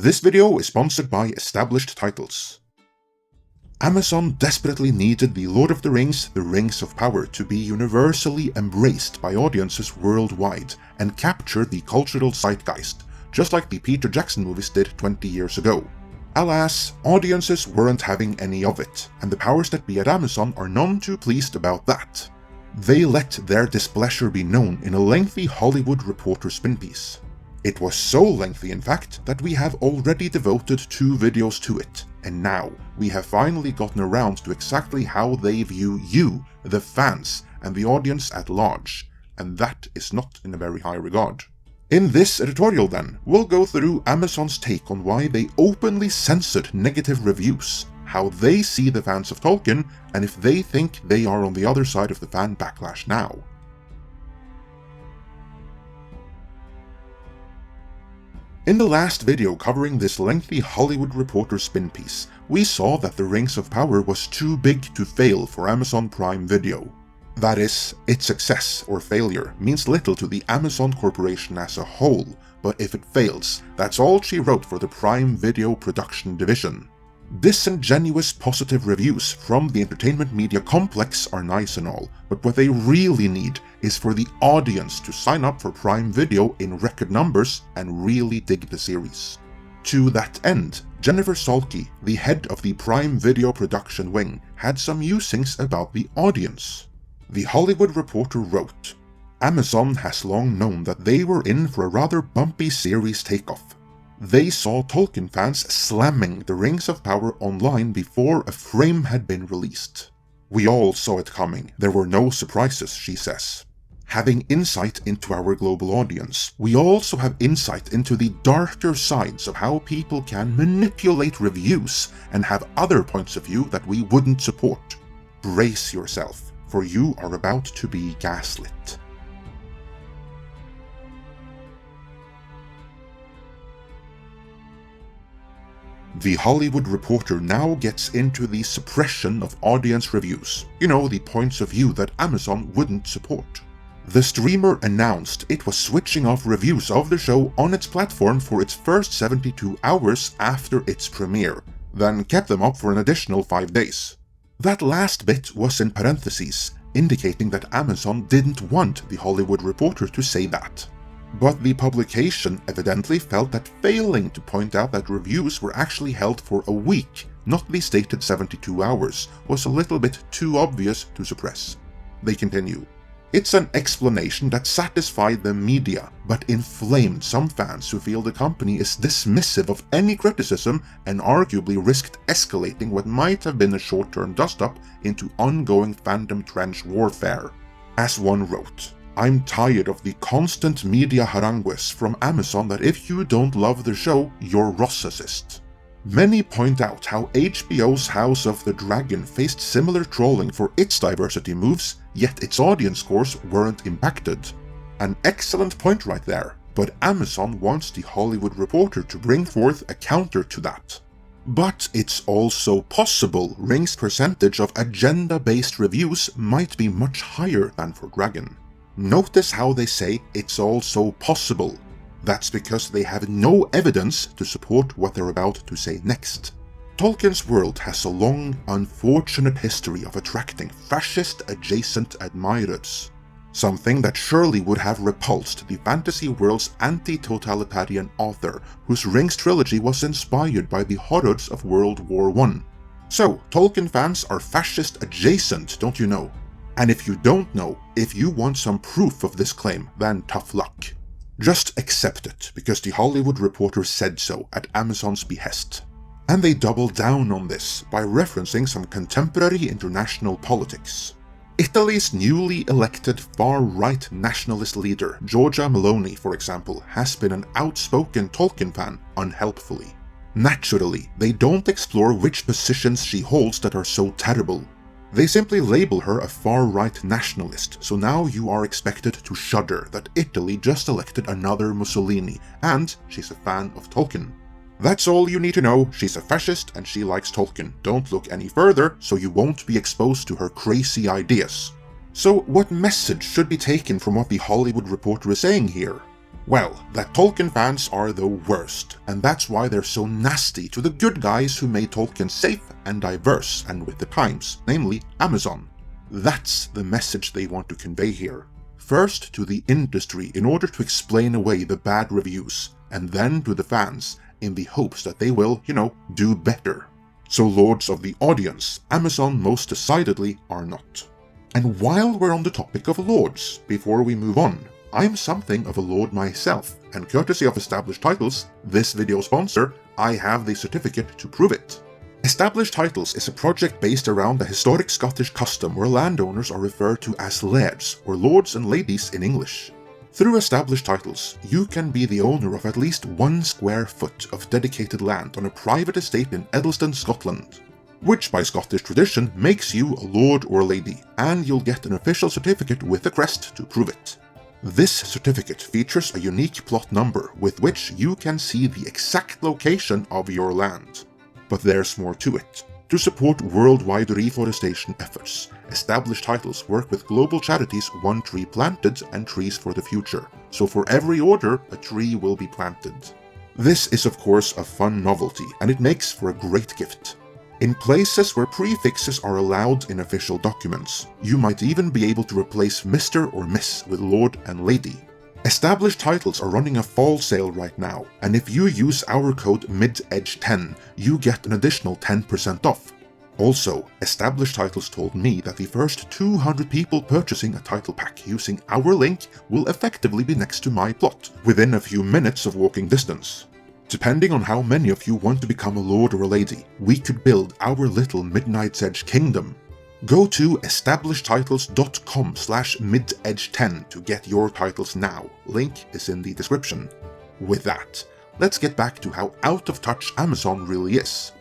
This video is sponsored by Established Titles. Amazon desperately needed The Lord of the Rings, The Rings of Power to be universally embraced by audiences worldwide and capture the cultural zeitgeist, just like the Peter Jackson movies did 20 years ago. Alas, audiences weren't having any of it, and the powers that be at Amazon are none too pleased about that. They let their displeasure be known in a lengthy Hollywood Reporter spin piece. It was so lengthy, in fact, that we have already devoted 2 videos to it, and now we have finally gotten around to exactly how they view you, the fans, and the audience at large, and that is not in a very high regard. In this editorial then, we'll go through Amazon's take on why they openly censored negative reviews, how they see the fans of Tolkien, and if they think they are on the other side of the fan backlash now. In the last video covering this lengthy Hollywood Reporter spin piece, we saw that The Rings of Power was too big to fail for Amazon Prime Video. That is, its success or failure means little to the Amazon Corporation as a whole, but if it fails, that's all she wrote for the Prime Video production division. Disingenuous positive reviews from the entertainment media complex are nice and all, but what they really need is for the audience to sign up for Prime Video in record numbers and really dig the series. To that end, Jennifer Salke, the head of the Prime Video production wing, had some musings about the audience. The Hollywood Reporter wrote, "Amazon has long known that they were in for a rather bumpy series takeoff. They saw Tolkien fans slamming The Rings of Power online before a frame had been released. We all saw it coming, there were no surprises," she says. Having insight into our global audience, we also have insight into the darker sides of how people can manipulate reviews and have other points of view that we wouldn't support. Brace yourself, for you are about to be gaslit. The Hollywood Reporter now gets into the suppression of audience reviews, the points of view that Amazon wouldn't support. The streamer announced it was switching off reviews of the show on its platform for its first 72 hours after its premiere, then kept them up for an additional 5 days. That last bit was in parentheses, indicating that Amazon didn't want the Hollywood Reporter to say that. But the publication evidently felt that failing to point out that reviews were actually held for a week, not the stated 72 hours, was a little bit too obvious to suppress. They continue. It's an explanation that satisfied the media, but inflamed some fans who feel the company is dismissive of any criticism and arguably risked escalating what might have been a short-term dust-up into ongoing fandom trench warfare. As one wrote, "I'm tired of the constant media harangues from Amazon that if you don't love the show, you're Rossicist." Many point out how HBO's House of the Dragon faced similar trolling for its diversity moves, yet its audience scores weren't impacted. An excellent point right there, but Amazon wants the Hollywood Reporter to bring forth a counter to that. But it's also possible Ring's percentage of agenda-based reviews might be much higher than for Dragon. Notice how they say it's also possible. That's because they have no evidence to support what they're about to say next. Tolkien's world has a long, unfortunate history of attracting fascist-adjacent admirers, something that surely would have repulsed the fantasy world's anti-totalitarian author, whose Rings trilogy was inspired by the horrors of World War I. So, Tolkien fans are fascist-adjacent, don't you know? And if you don't know, if you want some proof of this claim, then tough luck. Just accept it, because the Hollywood Reporter said so at Amazon's behest. And they double down on this by referencing some contemporary international politics. Italy's newly elected far-right nationalist leader, Giorgia Meloni, for example, has been an outspoken Tolkien fan, unhelpfully. Naturally, they don't explore which positions she holds that are so terrible. They simply label her a far-right nationalist, so now you are expected to shudder that Italy just elected another Mussolini, and she's a fan of Tolkien. That's all you need to know, she's a fascist and she likes Tolkien. Don't look any further, so you won't be exposed to her crazy ideas. So what message should be taken from what the Hollywood Reporter is saying here? Well, that Tolkien fans are the worst, and that's why they're so nasty to the good guys who made Tolkien safe and diverse and with the times, namely Amazon. That's the message they want to convey here. First to the industry in order to explain away the bad reviews, and then to the fans in the hopes that they will, do better. So lords of the audience, Amazon most decidedly are not. And while we're on the topic of lords, before we move on, I'm something of a lord myself, and courtesy of Established Titles, this video sponsor, I have the certificate to prove it. Established Titles is a project based around the historic Scottish custom where landowners are referred to as lairds, or lords and ladies in English. Through Established Titles, you can be the owner of at least 1 square foot of dedicated land on a private estate in Edelston, Scotland, which by Scottish tradition makes you a lord or lady, and you'll get an official certificate with a crest to prove it. This certificate features a unique plot number with which you can see the exact location of your land. But there's more to it. To support worldwide reforestation efforts, Established Titles work with global charities One Tree Planted and Trees for the Future, so for every order, a tree will be planted. This is of course a fun novelty, and it makes for a great gift. In places where prefixes are allowed in official documents, you might even be able to replace Mr. or Miss with Lord and Lady. Established Titles are running a fall sale right now, and if you use our code MIDEDGE10, you get an additional 10% off. Also, Established Titles told me that the first 200 people purchasing a title pack using our link will effectively be next to my plot, within a few minutes of walking distance. Depending on how many of you want to become a lord or a lady, we could build our little Midnight's Edge kingdom. Go to establishedtitles.com/midedge10 to get your titles now. Link is in the description. With that, let's get back to how out of touch Amazon really is.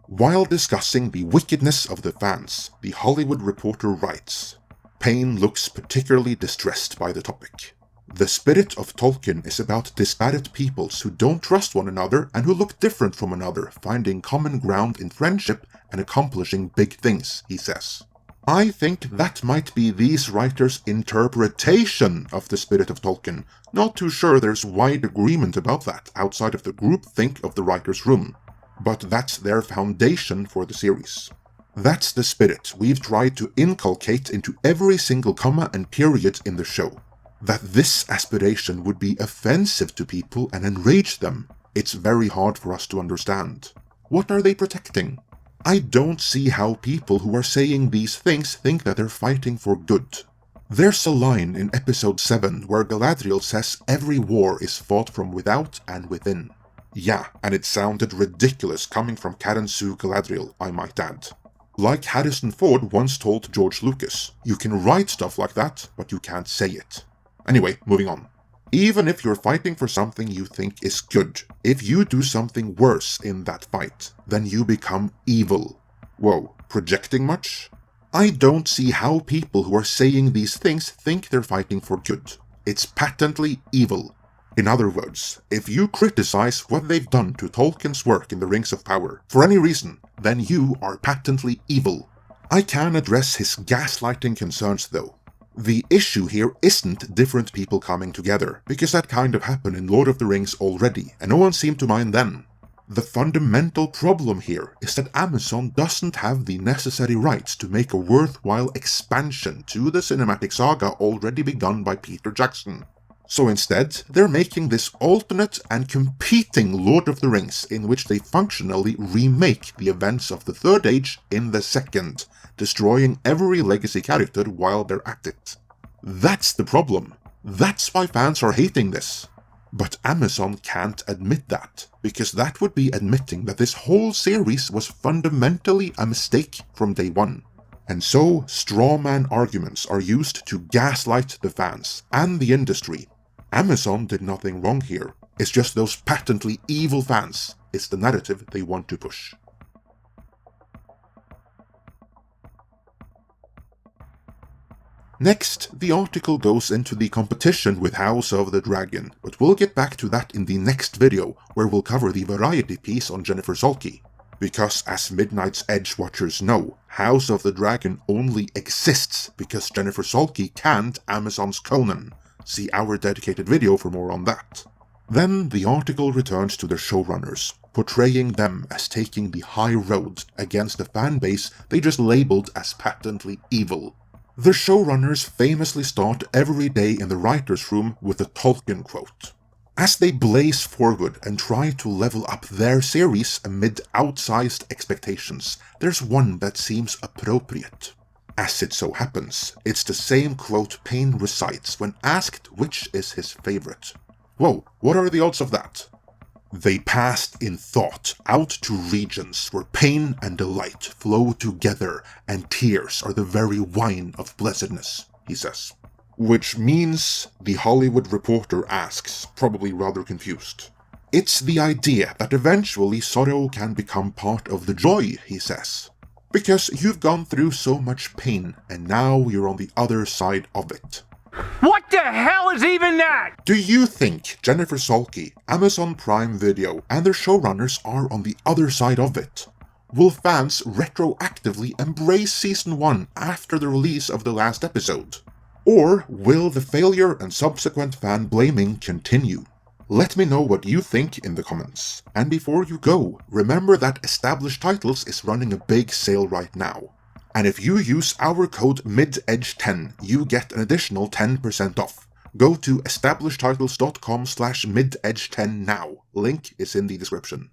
While discussing the wickedness of the fans, The Hollywood Reporter writes, Payne looks particularly distressed by the topic. The spirit of Tolkien is about disparate peoples who don't trust one another and who look different from another, finding common ground in friendship and accomplishing big things, he says. I think that might be these writers' interpretation of the spirit of Tolkien. Not too sure there's wide agreement about that outside of the groupthink of the writer's room, but that's their foundation for the series. That's the spirit we've tried to inculcate into every single comma and period in the show. That this aspiration would be offensive to people and enrage them, it's very hard for us to understand. What are they protecting? I don't see how people who are saying these things think that they're fighting for good. There's a line in episode 7 where Galadriel says every war is fought from without and within. Yeah, and it sounded ridiculous coming from Catan Sue Galadriel, I might add. Like Harrison Ford once told George Lucas, you can write stuff like that, but you can't say it. Anyway, moving on. Even if you're fighting for something you think is good, if you do something worse in that fight, then you become evil. Whoa, projecting much? I don't see how people who are saying these things think they're fighting for good. It's patently evil. In other words, if you criticize what they've done to Tolkien's work in the Rings of Power for any reason, then you are patently evil. I can address his gaslighting concerns though. The issue here isn't different people coming together, because that kind of happened in Lord of the Rings already, and no one seemed to mind then. The fundamental problem here is that Amazon doesn't have the necessary rights to make a worthwhile expansion to the cinematic saga already begun by Peter Jackson. So instead, they're making this alternate and competing Lord of the Rings in which they functionally remake the events of the Third Age in the Second, destroying every legacy character while they're at it. That's the problem. That's why fans are hating this. But Amazon can't admit that, because that would be admitting that this whole series was fundamentally a mistake from day one. And so, strawman arguments are used to gaslight the fans and the industry. Amazon did nothing wrong here. It's just those patently evil fans. It's the narrative they want to push. Next, the article goes into the competition with House of the Dragon, but we'll get back to that in the next video, where we'll cover the variety piece on Jennifer Salke. Because as Midnight's Edge watchers know, House of the Dragon only exists because Jennifer Salke canned Amazon's Conan. See our dedicated video for more on that. Then the article returns to their showrunners, portraying them as taking the high road against a fanbase they just labeled as patently evil. The showrunners famously start every day in the writer's room with the Tolkien Quote. As they blaze forward and try to level up their series amid outsized expectations, there's one that seems appropriate. As it so happens, it's the same quote Payne recites when asked which is his favorite. Whoa, what are the odds of that? They passed in thought out to regions where pain and delight flow together and tears are the very wine of blessedness, he says. Which means, the Hollywood Reporter asks, probably rather confused. It's the idea that eventually sorrow can become part of the joy, he says. Because you've gone through so much pain and now you're on the other side of it. What the hell is even that? Do you think Jennifer Salke, Amazon Prime Video, and their showrunners are on the other side of it? Will fans retroactively embrace Season 1 after the release of the last episode? Or will the failure and subsequent fan blaming continue? Let me know what you think in the comments. And before you go, remember that Established Titles is running a big sale right now. And if you use our code MIDEDGE10, you get an additional 10% off. Go to establishedtitles.com/midedge10 now. Link is in the description.